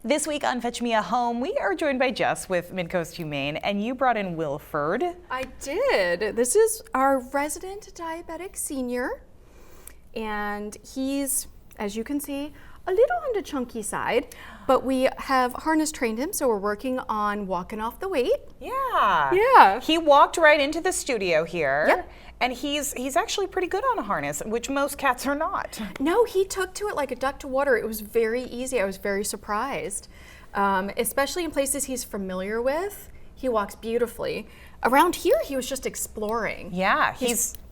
This week on Fetch Me a Home, we are joined by Jess with Midcoast Humane, and you brought in Wilford. I did. This is our resident diabetic senior, and he's, as you can see, a little on the chunky side, but we have harness trained him, so we're working on walking off the weight. Yeah. He walked right into the studio here. Yep. And he's actually pretty good on a harness, which most cats are not. No, he took to it like a duck to water. It was very easy. I was very surprised, especially in places he's familiar with. He walks beautifully. Around here, he was just exploring. Yeah,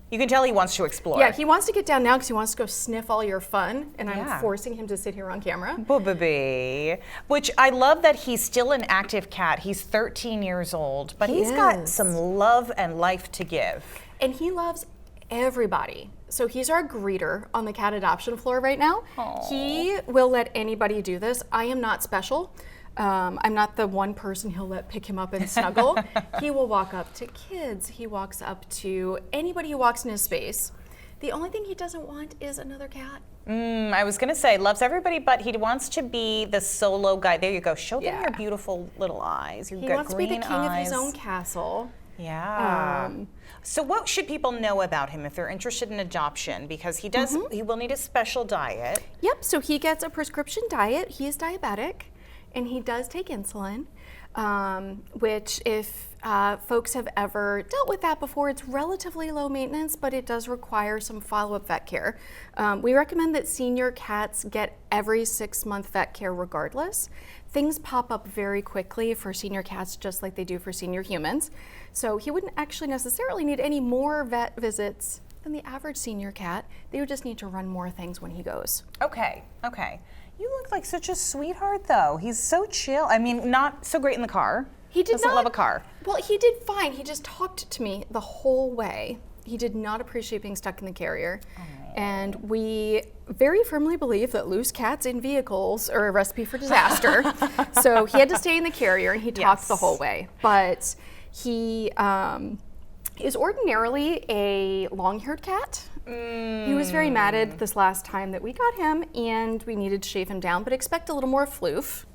you can tell he wants to explore. Yeah, he wants to get down now because he wants to go sniff all your fun, and I'm forcing him to sit here on camera. Boo-ba-bee. Which I love that he's still an active cat. He's 13 years old, but he's got some love and life to give. And he loves everybody. So he's our greeter on the cat adoption floor right now. Aww. He will let anybody do this. I am not special. I'm not the one person he'll let pick him up and snuggle. He will walk up to kids. He walks up to anybody who walks in his space. The only thing he doesn't want is another cat. I was gonna say, loves everybody, but he wants to be the solo guy. There you go. Show them your beautiful little eyes. You've He got wants to be the green king eyes. of his own castle. Yeah. So what should people know about him if they're interested in adoption? Because he does, he will need a special diet. Yep, so he gets a prescription diet. He is diabetic, and he does take insulin, which if folks have ever dealt with that before, it's relatively low maintenance, but it does require some follow-up vet care. We recommend that senior cats get every 6-month vet care regardless. Things pop up very quickly for senior cats just like they do for senior humans. So he wouldn't actually necessarily need any more vet visits than the average senior cat. They would just need to run more things when he goes. Okay. You look like such a sweetheart, though. He's so chill. I mean, not so great in the car. He doesn't love a car. Well, he did fine. He just talked to me the whole way. He did not appreciate being stuck in the carrier. And we very firmly believe that loose cats in vehicles are a recipe for disaster. So he had to stay in the carrier, and he talked the whole way. But he is ordinarily a long-haired cat. He was very matted this last time that we got him, and we needed to shave him down, but expect a little more floof.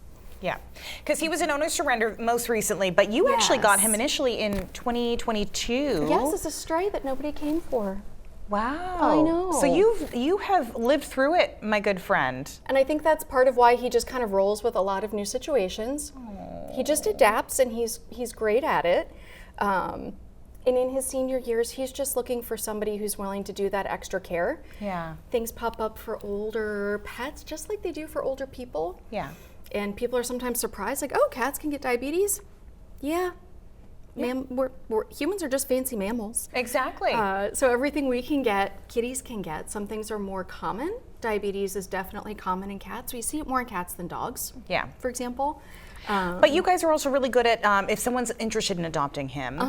Yeah, because he was an owner surrender most recently, but you actually got him initially in 2022. Yes, it's a stray that nobody came for. Wow. I know. So you have lived through it, my good friend. And I think that's part of why he just kind of rolls with a lot of new situations. He just adapts, and he's great at it. And in his senior years, he's just looking for somebody who's willing to do that extra care. Yeah. Things pop up for older pets, just like they do for older people. Yeah. And people are sometimes surprised, like, oh, cats can get diabetes? Yeah. Humans are just fancy mammals. Exactly. So everything we can get, kitties can get. Some things are more common. Diabetes is definitely common in cats. We see it more in cats than dogs, for example. But you guys are also really good at, if someone's interested in adopting him,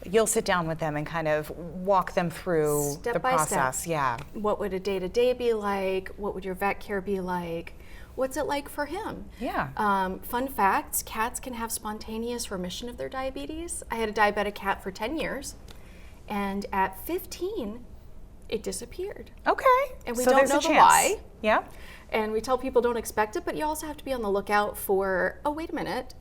you'll sit down with them and kind of walk them through the process. Yeah. What would a day-to-day be like? What would your vet care be like? What's it like for him? Yeah. Fun fact, cats can have spontaneous remission of their diabetes. I had a diabetic cat for 10 years, and at 15, it disappeared. Okay. And we don't know the why. Yeah. And we tell people don't expect it, but you also have to be on the lookout for, oh, wait a minute,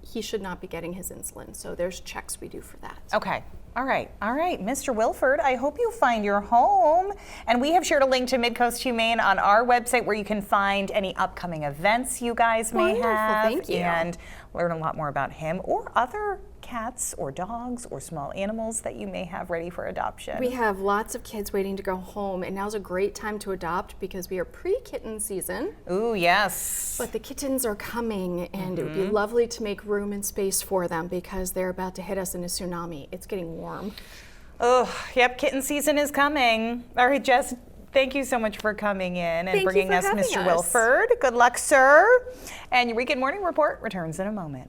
he should not be getting his insulin. So there's checks we do for that. Okay. All right. Mr. Wilford, I hope you find your home. And we have shared a link to Midcoast Humane on our website where you can find any upcoming events you guys may have. Thank you. And learn a lot more about him or other cats or dogs or small animals that you may have ready for adoption. We have lots of kids waiting to go home, and now's a great time to adopt because we are pre-kitten season. Ooh, yes. But the kittens are coming, and it would be lovely to make room and space for them because they're about to hit us in a tsunami. It's getting warm. Oh, yep, kitten season is coming. All right, Jess, thank you so much for coming in and bringing us Mr. Wilford. Good luck, sir. And your Weekend Morning Report returns in a moment.